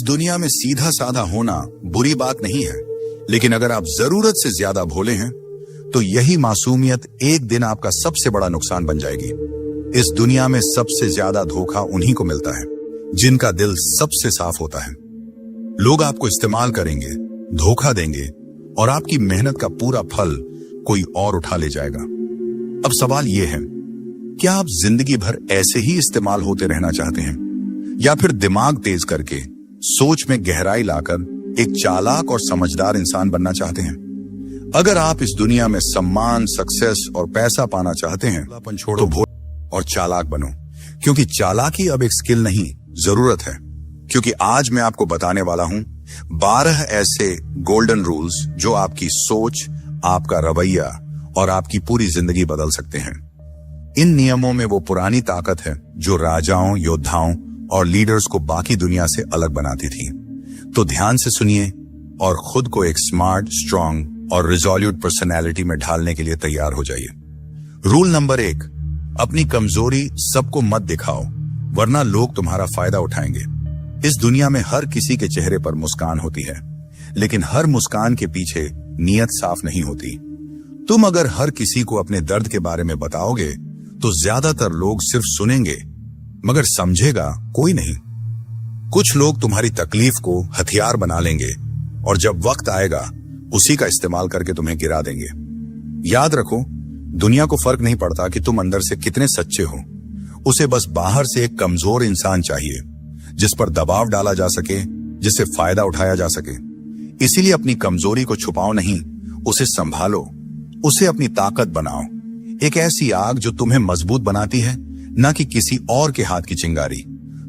दुनिया में सीधा साधा होना बुरी बात नहीं है, लेकिन अगर आप जरूरत से ज्यादा भोले हैं तो यही मासूमियत एक दिन आपका सबसे बड़ा नुकसान बन जाएगी। इस दुनिया में सबसे ज्यादा धोखा उन्हीं को मिलता है जिनका दिल सबसे साफ होता है। लोग आपको इस्तेमाल करेंगे, धोखा देंगे और आपकी मेहनत का पूरा फल कोई और उठा ले जाएगा। अब सवाल यह है, क्या आप जिंदगी भर ऐसे ही इस्तेमाल होते रहना चाहते हैं या फिर दिमाग तेज करके सोच में गहराई लाकर एक चालाक और समझदार इंसान बनना चाहते हैं? अगर आप इस दुनिया में सम्मान, सक्सेस और पैसा पाना चाहते हैं तो भोले और चालाक बनो, क्योंकि चालाकी अब एक स्किल नहीं, जरूरत है। क्योंकि आज मैं आपको बताने वाला हूं 12 ऐसे गोल्डन रूल्स जो आपकी सोच, आपका रवैया और आपकी पूरी जिंदगी बदल सकते हैं। इन नियमों में वो पुरानी ताकत है जो राजाओं, योद्धाओं और लीडर्स को बाकी दुनिया से अलग बनाती थी। तो ध्यान से सुनिए और खुद को एक स्मार्ट, स्ट्रांग और रिजोल्यूट पर्सनैलिटी में ढालने के लिए तैयार हो जाइए। रूल नंबर 1, अपनी कमजोरी सबको मत दिखाओ, वरना लोग तुम्हारा फायदा उठाएंगे। इस दुनिया में हर किसी के चेहरे पर मुस्कान होती है, लेकिन हर मुस्कान के पीछे नीयत साफ नहीं होती। तुम अगर हर किसी को अपने दर्द के बारे में बताओगे तो ज्यादातर लोग सिर्फ सुनेंगे, मगर समझेगा कोई नहीं। कुछ लोग तुम्हारी तकलीफ को हथियार बना लेंगे और जब वक्त आएगा उसी का इस्तेमाल करके तुम्हें गिरा देंगे। याद रखो, दुनिया को फर्क नहीं पड़ता कि तुम अंदर से कितने सच्चे हो। उसे बस बाहर से एक कमजोर इंसान चाहिए जिस पर दबाव डाला जा सके, जिससे फायदा उठाया जा सके। इसीलिए अपनी कमजोरी को छुपाओ नहीं, उसे संभालो, उसे अपनी ताकत बनाओ। एक ऐसी आग जो तुम्हें मजबूत बनाती है, ना कि किसी और के हाथ की चिंगारी।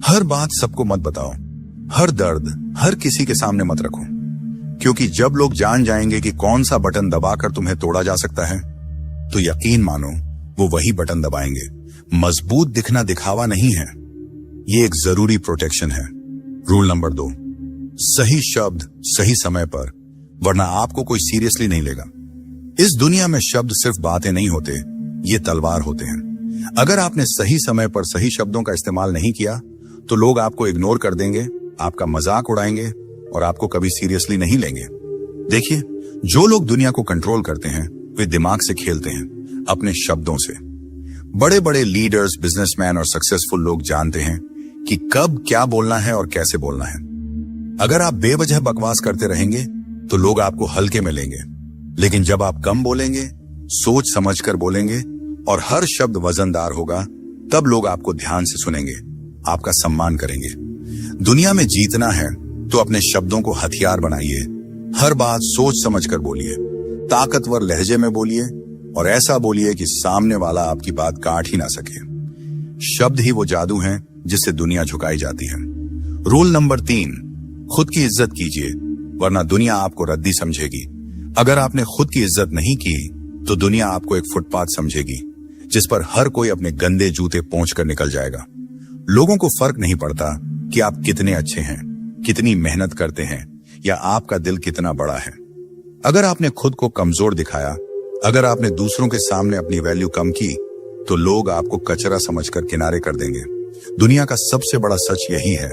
हर बात सबको मत बताओ, हर दर्द हर किसी के सामने मत रखो, क्योंकि जब लोग जान जाएंगे कि कौन सा बटन दबाकर तुम्हें तोड़ा जा सकता है, तो यकीन मानो वो वही बटन दबाएंगे। मजबूत दिखना दिखावा नहीं है, ये एक जरूरी प्रोटेक्शन है। रूल नंबर 2, सही शब्द सही समय पर, वरना आपको कोई सीरियसली नहीं लेगा। इस दुनिया में शब्द सिर्फ बातें नहीं होते, ये तलवार होते हैं। अगर आपने सही समय पर सही शब्दों का इस्तेमाल नहीं किया तो लोग आपको इग्नोर कर देंगे, आपका मजाक उड़ाएंगे और आपको कभी सीरियसली नहीं लेंगे। देखिए, जो लोग दुनिया को कंट्रोल करते हैं वे दिमाग से खेलते हैं, अपने शब्दों से। बड़े बड़े लीडर्स, बिजनेसमैन और सक्सेसफुल लोग जानते हैं कि कब क्या बोलना है और कैसे बोलना है। अगर आप बेवजह बकवास करते रहेंगे तो लोग आपको हल्के में लेंगे, लेकिन जब आप कम बोलेंगे, सोच समझकर बोलेंगे और हर शब्द वजनदार होगा, तब लोग आपको ध्यान से सुनेंगे, आपका सम्मान करेंगे। दुनिया में जीतना है तो अपने शब्दों को हथियार बनाइए। हर बात सोच समझकर बोलिए, ताकतवर लहजे में बोलिए और ऐसा बोलिए कि सामने वाला आपकी बात काट ही ना सके। शब्द ही वो जादू है जिससे दुनिया झुकाई जाती है। रूल नंबर 3, खुद की इज्जत कीजिए, वरना दुनिया आपको रद्दी समझेगी। अगर आपने खुद की इज्जत नहीं की तो दुनिया आपको एक फुटपाथ समझेगी जिस पर हर कोई अपने गंदे जूते पोंछकर निकल जाएगा। लोगों को फर्क नहीं पड़ता कि आप कितने अच्छे हैं, कितनी मेहनत करते हैं या आपका दिल कितना बड़ा है। अगर आपने खुद को कमजोर दिखाया, अगर आपने दूसरों के सामने अपनी वैल्यू कम की, तो लोग आपको कचरा समझकर किनारे कर देंगे। दुनिया का सबसे बड़ा सच यही है,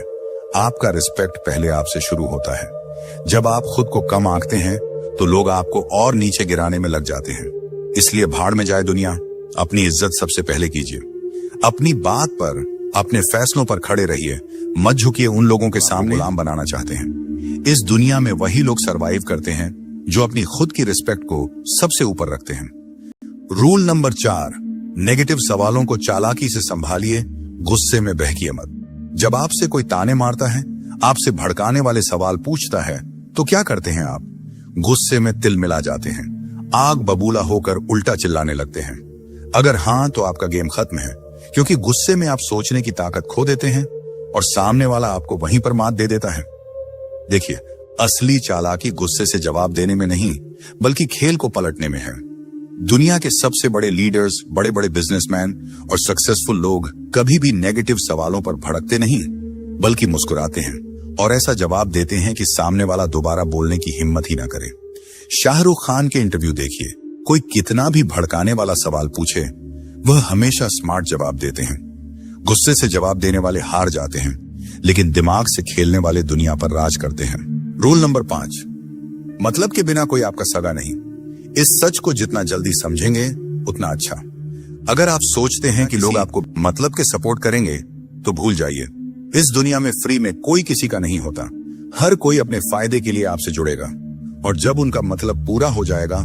आपका रिस्पेक्ट पहले आपसे शुरू होता है। जब आप खुद को कम आंकते हैं तो लोग आपको और नीचे गिराने में लग जाते हैं। इसलिए भाड़ में जाए दुनिया, अपनी इज्जत सबसे पहले कीजिए। अपनी बात पर, अपने फैसलों पर खड़े रहिए, मत झुकिए उन लोगों के सामने गुलाम बनाना चाहते हैं। इस दुनिया में वही लोग सरवाइव करते हैं जो अपनी खुद की रिस्पेक्ट को सबसे ऊपर रखते हैं। रूल नंबर 4, नेगेटिव सवालों को चालाकी से संभालिए, गुस्से में बहकिए मत। जब आपसे कोई ताने मारता है, आपसे भड़काने वाले सवाल पूछता है, तो क्या करते हैं आप? गुस्से में तिल मिला जाते हैं, आग बबूला होकर उल्टा चिल्लाने लगते हैं। अगर हाँ, तो आपका गेम खत्म है, क्योंकि गुस्से में आप सोचने की ताकत खो देते हैं और सामने वाला आपको वहीं पर मात दे देता है। देखिए, असली चालाकी गुस्से से जवाब देने में नहीं, बल्कि खेल को पलटने में है। दुनिया के सबसे बड़े लीडर्स, बड़े बड़े बिजनेसमैन और सक्सेसफुल लोग कभी भी नेगेटिव सवालों पर भड़कते नहीं, बल्कि मुस्कुराते हैं और ऐसा जवाब देते हैं कि सामने वाला दोबारा बोलने की हिम्मत ही ना करे। शाहरुख खान के इंटरव्यू देखिए, कोई कितना भी भड़काने वाला सवाल पूछे, वह हमेशा स्मार्ट जवाब देते हैं। गुस्से से जवाब देने वाले हार जाते हैं, लेकिन दिमाग से खेलने वाले दुनिया पर राज करते हैं। रूल नंबर 5, मतलब के बिना कोई आपका सगा नहीं। इस सच को जितना जल्दी समझेंगे उतना अच्छा। अगर आप सोचते हैं कि लोग आपको मतलब के सपोर्ट करेंगे तो भूल जाइए। इस दुनिया में फ्री में कोई किसी का नहीं होता। हर कोई अपने फायदे के लिए आपसे जुड़ेगा, और जब उनका मतलब पूरा हो जाएगा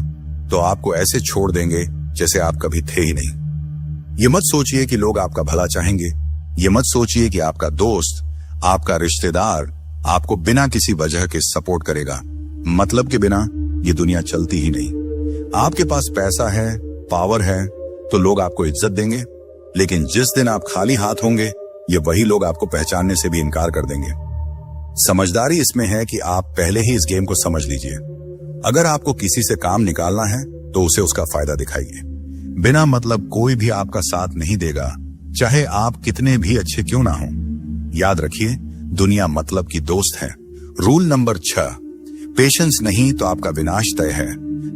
तो आपको ऐसे छोड़ देंगे जैसे आप कभी थे ही नहीं। ये मत सोचिए कि लोग आपका भला चाहेंगे। ये मत सोचिए कि आपका दोस्त, आपका रिश्तेदार आपको बिना किसी वजह के सपोर्ट करेगा। मतलब के बिना ये दुनिया चलती ही नहीं। आपके पास पैसा है, पावर है, तो लोग आपको इज्जत देंगे, लेकिन जिस दिन आप खाली हाथ होंगे ये वही लोग आपको पहचानने से भी इनकार कर देंगे। समझदारी इसमें है कि आप पहले ही इस गेम को समझ लीजिए। अगर आपको किसी से काम निकालना है तो उसे उसका फायदा दिखाइए। बिना मतलब कोई भी आपका साथ नहीं देगा, चाहे आप कितने भी अच्छे क्यों ना हो। याद रखिए, दुनिया मतलब की दोस्त है। रूल नंबर 6, पेशेंस नहीं तो आपका विनाश तय है।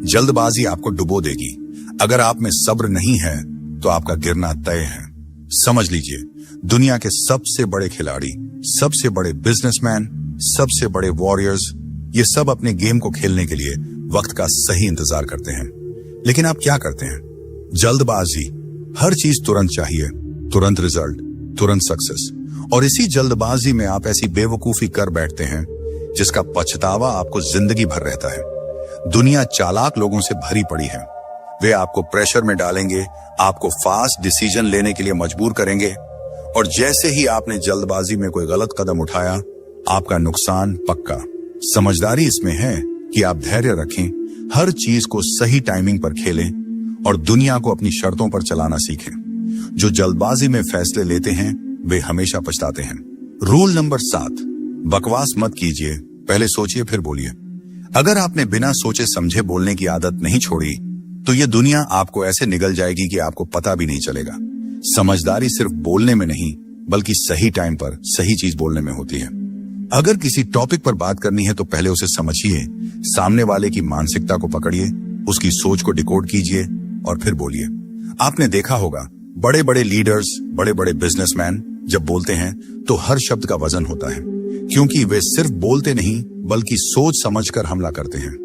जल्दबाजी आपको डुबो देगी। अगर आप में सब्र नहीं है तो आपका गिरना तय है। समझ लीजिए, दुनिया के सबसे बड़े खिलाड़ी, सबसे बड़े बिजनेसमैन, सबसे बड़े वॉरियर्स, ये सब अपने गेम को खेलने के लिए वक्त का सही इंतजार करते हैं। लेकिन आप क्या करते हैं? जल्दबाजी। हर चीज तुरंत चाहिए, तुरंत रिजल्ट, तुरंत सक्सेस। और इसी जल्दबाजी में आप ऐसी बेवकूफी कर बैठते हैं जिसका पछतावा आपको जिंदगी भर रहता है। दुनिया चालाक लोगों से भरी पड़ी है। वे आपको प्रेशर में डालेंगे, आपको फास्ट डिसीजन लेने के लिए मजबूर करेंगे, और जैसे ही आपने जल्दबाजी में कोई गलत कदम उठाया, आपका नुकसान पक्का। समझदारी इसमें है कि आप धैर्य रखें, हर चीज को सही टाइमिंग पर खेलें और दुनिया को अपनी शर्तों पर चलाना सीखें। जो जल्दबाजी में फैसले लेते हैं वे हमेशा पछताते हैं। रूल नंबर 7, बकवास मत कीजिए, पहले सोचिए फिर बोलिए। अगर आपने बिना सोचे समझे बोलने की आदत नहीं छोड़ी तो ये दुनिया आपको ऐसे निगल जाएगी कि आपको पता भी नहीं चलेगा। समझदारी सिर्फ बोलने में नहीं बल्कि सही टाइम पर सही चीज बोलने में होती है। अगर किसी टॉपिक पर बात करनी है तो पहले उसे समझिए, सामने वाले की मानसिकता को पकड़िए, उसकी सोच को डिकोड कीजिए और फिर बोलिए। आपने देखा होगा, बड़े बड़े लीडर्स, बड़े बड़े बिजनेसमैन जब बोलते हैं तो हर शब्द का वजन होता है, क्योंकि वे सिर्फ बोलते नहीं बल्कि सोच समझकर हमला करते हैं।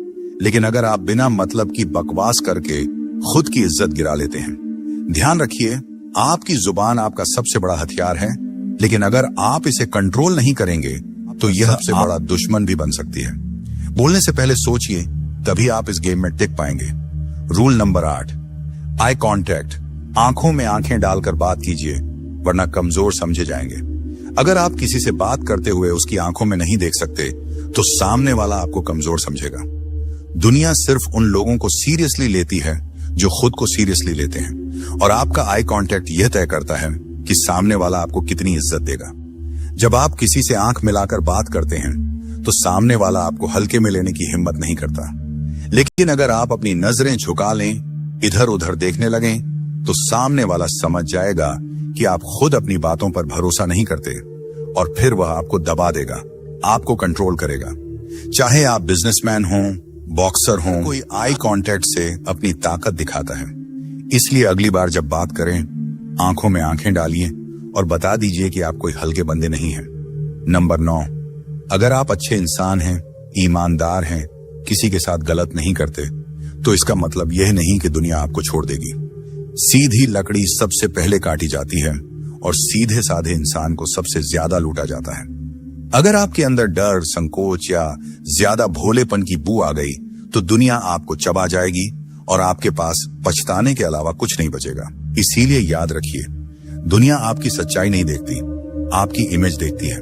लेकिन अगर आप बिना मतलब की बकवास करके खुद की इज्जत गिरा लेते हैं। ध्यान रखिए, आपकी जुबान आपका सबसे बड़ा हथियार है, लेकिन अगर आप इसे कंट्रोल नहीं करेंगे तो यह सबसे बड़ा दुश्मन भी बन सकती है। बोलने से पहले सोचिए, तभी आप इस गेम में टिक पाएंगे। Rule number 8, eye contact. आंखों में आंखें डालकर बात कीजिए, वरना कमजोर समझे जाएंगे। अगर आप किसी से बात करते हुए उसकी आंखों में नहीं देख सकते तो सामने वाला आपको कमजोर समझेगा। दुनिया सिर्फ उन लोगों को सीरियसली लेती है जो खुद को सीरियसली लेते हैं, और आपका आई कांटेक्ट यह तय करता है कि सामने वाला आपको कितनी इज्जत देगा। जब आप किसी से आंख मिलाकर बात करते हैं तो सामने वाला आपको हल्के में लेने की हिम्मत नहीं करता। लेकिन अगर आप अपनी नजरें झुका लें, इधर उधर देखने लगें, तो सामने वाला समझ जाएगा कि आप खुद अपनी बातों पर भरोसा नहीं करते, और फिर वह आपको दबा देगा, आपको कंट्रोल करेगा। चाहे आप बिजनेसमैन हों, बॉक्सर हों, कोई आई कांटेक्ट से अपनी ताकत दिखाता है। इसलिए अगली बार जब बात करें, आंखों में आंखें डालिए और बता दीजिए कि आप कोई हल्के बंदे नहीं हैं। नंबर 9, अगर आप अच्छे इंसान हैं, ईमानदार हैं, किसी के साथ गलत नहीं करते, तो इसका मतलब यह नहीं कि दुनिया आपको छोड़ देगी। सीधी लकड़ी सबसे पहले काटी जाती है और सीधे साधे इंसान को सबसे ज्यादा लूटा जाता है। अगर आपके अंदर डर, संकोच या ज्यादा भोलेपन की बू आ गई तो दुनिया आपको चबा जाएगी और आपके पास पछताने के अलावा कुछ नहीं बचेगा। इसीलिए याद रखिए, दुनिया आपकी सच्चाई नहीं देखती, आपकी इमेज देखती है।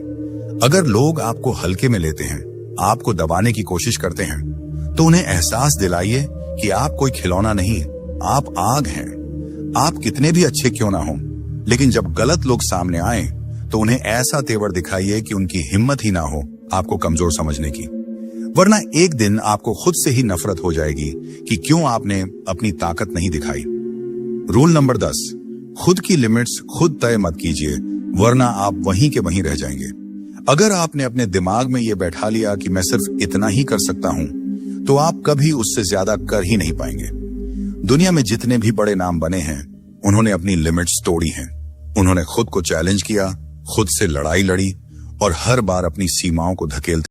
अगर लोग आपको हल्के में लेते हैं, आपको दबाने की कोशिश करते हैं, तो उन्हें एहसास दिलाइए कि आप कोई खिलौना नहीं, आप आग हैं। आप कितने भी अच्छे क्यों ना हो, लेकिन जब गलत लोग सामने आए तो उन्हें ऐसा तेवर दिखाइए कि उनकी हिम्मत ही ना हो आपको कमजोर समझने की, वरना एक दिन आपको खुद से ही नफरत हो जाएगी कि क्यों आपने अपनी ताकत नहीं दिखाई। रूल नंबर 10, खुद की लिमिट्स खुद तय मत कीजिए, वरना आप वहीं के वहीं रह जाएंगे। अगर आपने अपने दिमाग में यह बैठा लिया कि मैं सिर्फ इतना ही कर सकता हूं, तो आप कभी उससे ज्यादा कर ही नहीं पाएंगे। दुनिया में जितने भी बड़े नाम बने हैं, उन्होंने अपनी लिमिट्स तोड़ी हैं। उन्होंने खुद को चैलेंज किया, खुद से लड़ाई लड़ी और हर बार अपनी सीमाओं को धकेलते